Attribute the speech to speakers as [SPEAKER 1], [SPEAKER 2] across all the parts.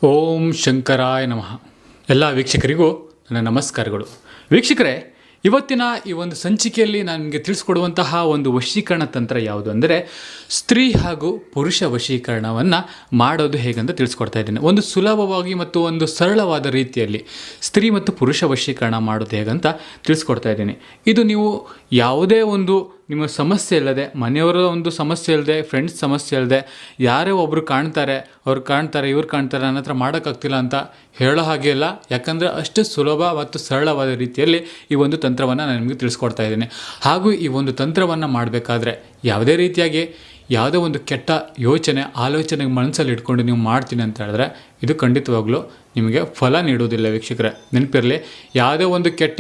[SPEAKER 1] ಓಂ ಶಂಕರಾಯ ನಮಃ. ಎಲ್ಲ ವೀಕ್ಷಕರಿಗೂ ನನ್ನ ನಮಸ್ಕಾರಗಳು. ವೀಕ್ಷಕರೇ, ಇವತ್ತಿನ ಈ ಒಂದು ಸಂಚಿಕೆಯಲ್ಲಿ ನಾನು ನಿಮಗೆ ತಿಳಿಸ್ಕೊಡುವಂತಹ ಒಂದು ವಶೀಕರಣ ತಂತ್ರ ಯಾವುದು ಅಂದರೆ ಸ್ತ್ರೀ ಹಾಗೂ ಪುರುಷ ವಶೀಕರಣವನ್ನು ಮಾಡೋದು ಹೇಗಂತ ತಿಳಿಸ್ಕೊಡ್ತಾ ಇದ್ದೀನಿ. ಒಂದು ಸುಲಭವಾಗಿ ಮತ್ತು ಒಂದು ಸರಳವಾದ ರೀತಿಯಲ್ಲಿ ಸ್ತ್ರೀ ಮತ್ತು ಪುರುಷ ವಶೀಕರಣ ಮಾಡೋದು ಹೇಗಂತ ತಿಳಿಸ್ಕೊಡ್ತಾ ಇದ್ದೀನಿ. ಇದು ನೀವು ಯಾವುದೇ ಒಂದು ನಿಮ್ಮ ಸಮಸ್ಯೆ ಇಲ್ಲದೆ, ಮನೆಯವರ ಒಂದು ಸಮಸ್ಯೆ ಇಲ್ಲದೆ, ಫ್ರೆಂಡ್ಸ್ ಸಮಸ್ಯೆ ಇಲ್ಲದೆ, ಯಾರೇ ಒಬ್ಬರು ಕಾಣ್ತಾರೆ, ಅವ್ರು ಕಾಣ್ತಾರೆ, ಇವ್ರು ಕಾಣ್ತಾರೆ, ನನ್ನ ಹತ್ರ ಮಾಡೋಕ್ಕಾಗ್ತಿಲ್ಲ ಅಂತ ಹೇಳೋ ಹಾಗೆ ಇಲ್ಲ. ಯಾಕಂದರೆ ಅಷ್ಟು ಸುಲಭ ಮತ್ತು ಸರಳವಾದ ರೀತಿಯಲ್ಲಿ ಈ ಒಂದು ತಂತ್ರವನ್ನು ನಾನು ನಿಮಗೆ ತಿಳಿಸ್ಕೊಡ್ತಾ ಇದ್ದೀನಿ. ಹಾಗೂ ಈ ಒಂದು ತಂತ್ರವನ್ನು ಮಾಡಬೇಕಾದ್ರೆ ಯಾವುದೇ ರೀತಿಯಾಗಿ ಯಾವುದೇ ಒಂದು ಕೆಟ್ಟ ಆಲೋಚನೆ ಮನಸ್ಸಲ್ಲಿ ಇಟ್ಕೊಂಡು ನೀವು ಮಾಡ್ತೀನಿ ಅಂತ ಹೇಳಿದ್ರೆ ಇದು ಖಂಡಿತವಾಗ್ಲೂ ನಿಮಗೆ ಫಲ ನೀಡುವುದಿಲ್ಲ. ವೀಕ್ಷಕರೇ, ನೆನಪಿರಲಿ, ಯಾವುದೇ ಒಂದು ಕೆಟ್ಟ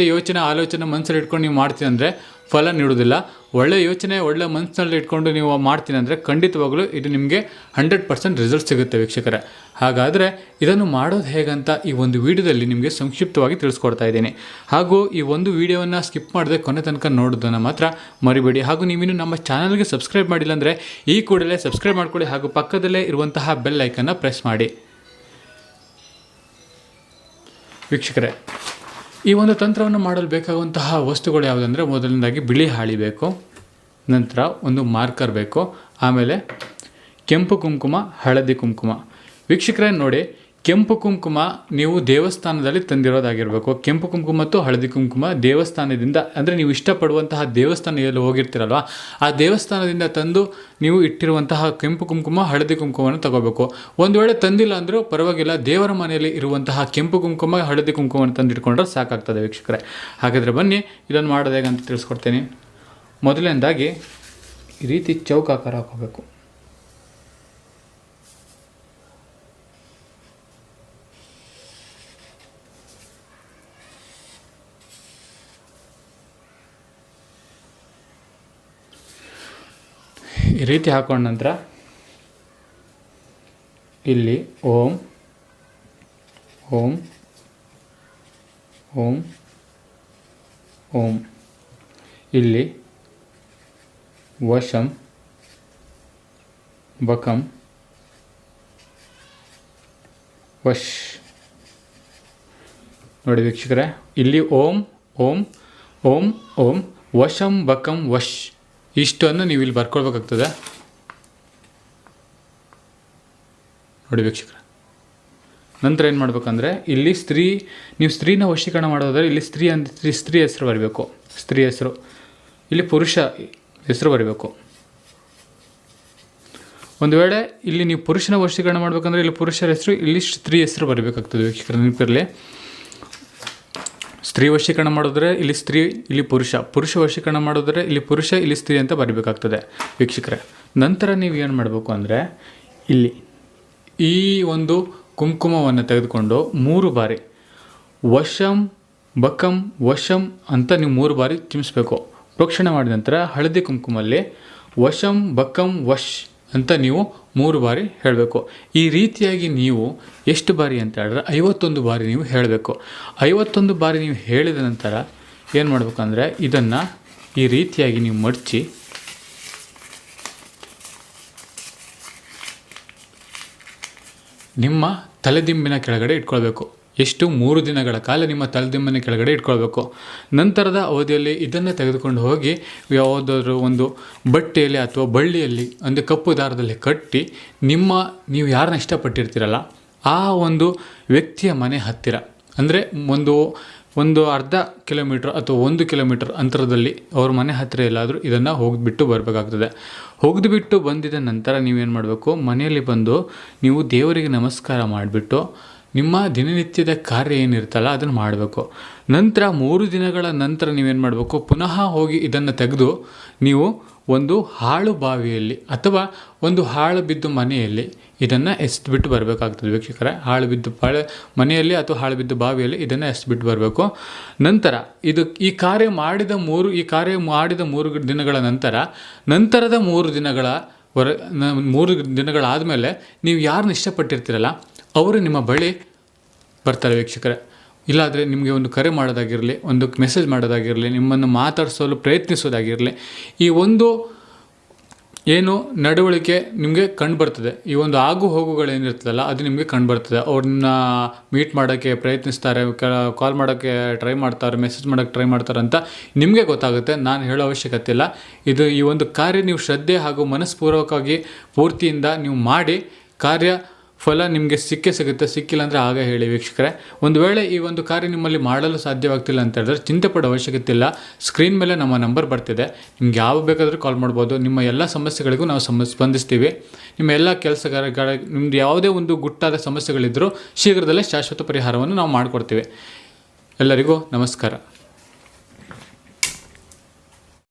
[SPEAKER 1] ಆಲೋಚನೆ ಮನಸ್ಸಲ್ಲಿ ಇಟ್ಕೊಂಡು ನೀವು ಮಾಡ್ತೀನಿ ಅಂದರೆ ಫಲ ನೀಡುವುದಿಲ್ಲ. ಒಳ್ಳೆ ಯೋಚನೆ, ಒಳ್ಳೆ ಮನಸ್ಸಿನಲ್ಲಿ ಇಟ್ಕೊಂಡು ನೀವು ಮಾಡ್ತೀನಿ ಅಂದರೆ ಖಂಡಿತವಾಗ್ಲೂ ಇದು ನಿಮಗೆ 100% ರಿಸಲ್ಟ್ ಸಿಗುತ್ತೆ. ವೀಕ್ಷಕರೇ, ಹಾಗಾದರೆ ಇದನ್ನು ಮಾಡೋದು ಹೇಗಂತ ಈ ಒಂದು ವಿಡಿಯೋದಲ್ಲಿ ನಿಮಗೆ ಸಂಕ್ಷಿಪ್ತವಾಗಿ ತಿಳಿಸ್ಕೊಡ್ತಾ ಇದ್ದೀನಿ. ಹಾಗೂ ಈ ಒಂದು ವಿಡಿಯೋವನ್ನು ಸ್ಕಿಪ್ ಮಾಡದೆ ಕೊನೆ ತನಕ ನೋಡೋದನ್ನು ಮಾತ್ರ ಮರಿಬೇಡಿ. ಹಾಗೂ ನೀವಿನ್ನು ನಮ್ಮ ಚಾನಲ್ಗೆ ಸಬ್ಸ್ಕ್ರೈಬ್ ಮಾಡಿಲ್ಲ ಅಂದರೆ ಈ ಕೂಡಲೇ ಸಬ್ಸ್ಕ್ರೈಬ್ ಮಾಡ್ಕೊಳ್ಳಿ. ಹಾಗೂ ಪಕ್ಕದಲ್ಲೇ ಇರುವಂತಹ ಬೆಲ್ ಐಕನ್ನ ಪ್ರೆಸ್ ಮಾಡಿ. ವೀಕ್ಷಕರೇ, ಈ ಒಂದು ತಂತ್ರವನ್ನು ಮಾಡಲು ಬೇಕಾಗುವಂತಹ ವಸ್ತುಗಳು ಯಾವುದಂದರೆ, ಮೊದಲನೇದಾಗಿ ಬಿಳಿ ಹಾಳಿ ಬೇಕು, ನಂತರ ಒಂದು ಮಾರ್ಕರ್ ಬೇಕು, ಆಮೇಲೆ ಕೆಂಪು ಕುಂಕುಮ, ಹಳದಿ ಕುಂಕುಮ. ವೀಕ್ಷಕರೇ ನೋಡಿ, ಕೆಂಪು ಕುಂಕುಮ ನೀವು ದೇವಸ್ಥಾನದಲ್ಲಿ ತಂದಿರೋದಾಗಿರಬೇಕು. ಕೆಂಪು ಕುಂಕುಮ ಮತ್ತು ಹಳದಿ ಕುಂಕುಮ ದೇವಸ್ಥಾನದಿಂದ, ಅಂದರೆ ನೀವು ಇಷ್ಟಪಡುವಂತಹ ದೇವಸ್ಥಾನ ಎಲ್ಲಿ ಹೋಗಿರ್ತೀರಲ್ವ, ಆ ದೇವಸ್ಥಾನದಿಂದ ತಂದು ನೀವು ಇಟ್ಟಿರುವಂತಹ ಕೆಂಪು ಕುಂಕುಮ, ಹಳದಿ ಕುಂಕುಮವನ್ನು ತಗೋಬೇಕು. ಒಂದು ವೇಳೆ ತಂದಿಲ್ಲ ಅಂದರೂ ಪರವಾಗಿಲ್ಲ, ದೇವರ ಮನೆಯಲ್ಲಿ ಇರುವಂತಹ ಕೆಂಪು ಕುಂಕುಮ, ಹಳದಿ ಕುಂಕುಮವನ್ನು ತಂದಿಟ್ಕೊಂಡ್ರೆ ಸಾಕಾಗ್ತದೆ. ವೀಕ್ಷಕರೇ, ಹಾಗಾದರೆ ಬನ್ನಿ ಇದನ್ನು ಮಾಡೋದು ಹೇಗೆ ಅಂತ ತಿಳಿಸ್ಕೊಡ್ತೀನಿ. ಮೊದಲನೇದಾಗಿ ಈ ರೀತಿ ಚೌಕಾಕಾರ ಹಾಕೋಬೇಕು. ಈ ರೀತಿ ಹಾಕೊಂಡ ನಂತರ ಇಲ್ಲಿ ಓಂ ಓಂ ಓಂ ಓಂ, ಇಲ್ಲಿ ವಶಂ ಬಕಂ ವಶ್. ನೋಡಿ ವೀಕ್ಷಕರೇ, ಇಲ್ಲಿ ಓಂ ಓಂ ಓಂ ಓಂ ವಶಂ ಬಕಂ ವಶ್ ಇಷ್ಟನ್ನು ನೀವು ಇಲ್ಲಿ ಬರ್ಕೊಳ್ಬೇಕಾಗ್ತದೆ. ನೋಡಿ ವೀಕ್ಷಕರೇ, ನಂತರ ಏನು ಮಾಡಬೇಕಂದ್ರೆ ಇಲ್ಲಿ ನೀವು ಸ್ತ್ರೀನ ವಶೀಕರಣ ಮಾಡೋದಾದ್ರೆ ಇಲ್ಲಿ ಸ್ತ್ರೀ ಹೆಸರು ಬರಬೇಕು, ಸ್ತ್ರೀ ಹೆಸರು. ಇಲ್ಲಿ ಪುರುಷ ಹೆಸರು ಬರಬೇಕು. ಒಂದು ವೇಳೆ ಇಲ್ಲಿ ನೀವು ಪುರುಷನ ವಶೀಕರಣ ಮಾಡಬೇಕಂದ್ರೆ ಇಲ್ಲಿ ಪುರುಷರ ಹೆಸರು, ಇಲ್ಲಿ ಸ್ತ್ರೀ ಹೆಸರು ಬರಬೇಕಾಗ್ತದೆ. ವೀಕ್ಷಕರ ನೆನಪಿರಲಿ, ಸ್ತ್ರೀ ವಶೀಕರಣ ಮಾಡಿದ್ರೆ ಇಲ್ಲಿ ಸ್ತ್ರೀ, ಇಲ್ಲಿ ಪುರುಷ ವಶೀಕರಣ ಮಾಡಿದ್ರೆ ಇಲ್ಲಿ ಪುರುಷ, ಇಲ್ಲಿ ಸ್ತ್ರೀ ಅಂತ ಬರಬೇಕಾಗ್ತದೆ. ವೀಕ್ಷಕರೇ, ನಂತರ ನೀವು ಏನು ಮಾಡಬೇಕು ಅಂದರೆ ಇಲ್ಲಿ ಈ ಒಂದು ಕುಂಕುಮವನ್ನು ತೆಗೆದುಕೊಂಡು 3 ಬಾರಿ ವಶಂ ಬಕಂ ವಶಂ ಅಂತ ನೀವು 3 ಬಾರಿ ಚಿಮಿಸ್ಬೇಕು. ಪ್ರೋಕ್ಷಣೆ ಮಾಡಿದ ನಂತರ ಹಳದಿ ಕುಂಕುಮಲ್ಲಿ ವಶಂ ಬಕಂ ವಶ್ ಅಂತ ನೀವು 3 ಬಾರಿ ಹೇಳಬೇಕು. ಈ ರೀತಿಯಾಗಿ ನೀವು ಎಷ್ಟು ಬಾರಿ ಅಂತ ಹೇಳಿದ್ರೆ 51 ಬಾರಿ ನೀವು ಹೇಳಬೇಕು. 51 ಬಾರಿ ನೀವು ಹೇಳಿದ ನಂತರ ಏನು ಮಾಡಬೇಕಂದ್ರೆ ಇದನ್ನು ಈ ರೀತಿಯಾಗಿ ನೀವು ಮಡಚಿ ನಿಮ್ಮ ತಲೆದಿಂಬಿನ ಕೆಳಗಡೆ ಇಟ್ಕೊಳ್ಬೇಕು. ಎಷ್ಟು 3 ದಿನಗಳ ಕಾಲ ನಿಮ್ಮ ತಲೆದಿಂಬಿನ ಕೆಳಗಡೆ ಇಟ್ಕೊಳ್ಬೇಕು. ನಂತರದ ಅವಧಿಯಲ್ಲಿ ಇದನ್ನು ತೆಗೆದುಕೊಂಡು ಹೋಗಿ ಯಾವುದಾದ್ರೂ ಒಂದು ಬಟ್ಟೆಯಲ್ಲಿ ಅಥವಾ ಬಳ್ಳಿಯಲ್ಲಿ ಒಂದು ಕಪ್ಪು ದಾರದಲ್ಲಿ ಕಟ್ಟಿ ನೀವು ಯಾರನ್ನ ಇಷ್ಟಪಟ್ಟಿರ್ತೀರಲ್ಲ ಆ ಒಂದು ವ್ಯಕ್ತಿಯ ಮನೆ ಹತ್ತಿರ, ಅಂದರೆ ಒಂದು ಅರ್ಧ ಕಿಲೋಮೀಟ್ರ್ ಅಥವಾ 1 ಕಿಲೋಮೀಟರ್ ಅಂತರದಲ್ಲಿ ಅವ್ರ ಮನೆ ಹತ್ತಿರ ಎಲ್ಲಾದರೂ ಇದನ್ನು ಹೋಗಿಬಿಟ್ಟು ಬರಬೇಕಾಗ್ತದೆ. ಹೋಗಿಬಿಟ್ಟು ಬಂದಿದ ನಂತರ ನೀವೇನು ಮಾಡಬೇಕು, ಮನೆಯಲ್ಲಿ ಬಂದು ನೀವು ದೇವರಿಗೆ ನಮಸ್ಕಾರ ಮಾಡಿಬಿಟ್ಟು ನಿಮ್ಮ ದಿನನಿತ್ಯದ ಕಾರ್ಯ ಏನಿರುತ್ತಲ್ಲ ಅದನ್ನು ಮಾಡಬೇಕು. ನಂತರ 3 ದಿನಗಳ ನಂತರ ನೀವೇನು ಮಾಡಬೇಕು, ಪುನಃ ಹೋಗಿ ಇದನ್ನು ತೆಗೆದು ನೀವು ಒಂದು ಹಾಳು ಬಾವಿಯಲ್ಲಿ ಅಥವಾ ಒಂದು ಹಾಳು ಬಿದ್ದು ಮನೆಯಲ್ಲಿ ಇದನ್ನು ಎಸ್ಬಿಟ್ಟು ಬರಬೇಕಾಗ್ತದೆ. ವೀಕ್ಷಕರೇ, ಹಾಳು ಬಿದ್ದು ಮನೆಯಲ್ಲಿ ಅಥವಾ ಹಾಳು ಬಿದ್ದು ಬಾವಿಯಲ್ಲಿ ಇದನ್ನು ಎಸ್ಬಿಟ್ಟು ಬರಬೇಕು. ನಂತರ ಈ ಕಾರ್ಯ ಮಾಡಿದ 3 ದಿನಗಳ ನಂತರದ 3 ದಿನಗಳಾದಮೇಲೆ ನೀವು ಯಾರನ್ನ ಇಷ್ಟಪಟ್ಟಿರ್ತೀರಲ್ಲ ಅವರು ನಿಮ್ಮ ಬಳಿ ಬರ್ತಾರೆ. ವೀಕ್ಷಕರೇ, ಇಲ್ಲಾದರೆ ನಿಮಗೆ ಒಂದು ಕರೆ ಮಾಡೋದಾಗಿರಲಿ, ಒಂದು ಮೆಸೇಜ್ ಮಾಡೋದಾಗಿರಲಿ, ನಿಮ್ಮನ್ನು ಮಾತಾಡಿಸಲು ಪ್ರಯತ್ನಿಸೋದಾಗಿರಲಿ, ಈ ಒಂದು ಏನು ನಡವಳಿಕೆ ನಿಮಗೆ ಕಂಡು ಬರ್ತದೆ, ಈ ಒಂದು ಆಗು ಹೋಗುಗಳೇನಿರ್ತದಲ್ಲ ಅದು ನಿಮಗೆ ಕಂಡು ಬರ್ತದೆ. ಅವ್ರನ್ನ ಮೀಟ್ ಮಾಡೋಕ್ಕೆ ಪ್ರಯತ್ನಿಸ್ತಾರೆ, ಕಾಲ್ ಮಾಡೋಕ್ಕೆ ಟ್ರೈ ಮಾಡ್ತಾರೆ, ಮೆಸೇಜ್ ಮಾಡೋಕ್ಕೆ ಟ್ರೈ ಮಾಡ್ತಾರೆ ಅಂತ ನಿಮಗೆ ಗೊತ್ತಾಗುತ್ತೆ. ನಾನು ಹೇಳೋ ಅವಶ್ಯಕತೆ ಇಲ್ಲ. ಈ ಒಂದು ಕಾರ್ಯ ನೀವು ಶ್ರದ್ಧೆ ಹಾಗೂ ಮನಸ್ಪೂರ್ವಕವಾಗಿ ಪೂರ್ತಿಯಿಂದ ನೀವು ಮಾಡಿ, ಕಾರ್ಯ ಫಲ ನಿಮಗೆ ಸಿಗುತ್ತೆ. ಸಿಕ್ಕಿಲ್ಲ ಅಂದರೆ ಆಗ ಹೇಳಿ ವೀಕ್ಷಕರೇ. ಒಂದು ವೇಳೆ ಈ ಒಂದು ಕಾರ್ಯ ನಿಮ್ಮಲ್ಲಿ ಮಾಡಲು ಸಾಧ್ಯವಾಗ್ತಿಲ್ಲ ಅಂತ ಹೇಳಿದ್ರೆ ಚಿಂತೆ ಪಡೋ ಅವಶ್ಯಕತೆ ಇಲ್ಲ. ಸ್ಕ್ರೀನ್ ಮೇಲೆ ನಮ್ಮ ನಂಬರ್ ಬರ್ತಿದೆ, ನಿಮ್ಗೆ ಯಾವ ಬೇಕಾದರೂ ಕಾಲ್ ಮಾಡ್ಬೋದು. ನಿಮ್ಮ ಎಲ್ಲ ಸಮಸ್ಯೆಗಳಿಗೂ ನಾವು ಸ್ಪಂದಿಸ್ತೀವಿ. ನಿಮ್ಮ ಎಲ್ಲ ಕೆಲಸಗಾರ ನಿಮ್ದು ಯಾವುದೇ ಒಂದು ಗುಟ್ಟಾದ ಸಮಸ್ಯೆಗಳಿದ್ದರೂ ಶೀಘ್ರದಲ್ಲೇ ಶಾಶ್ವತ ಪರಿಹಾರವನ್ನು ನಾವು ಮಾಡಿಕೊಡ್ತೀವಿ. ಎಲ್ಲರಿಗೂ ನಮಸ್ಕಾರ.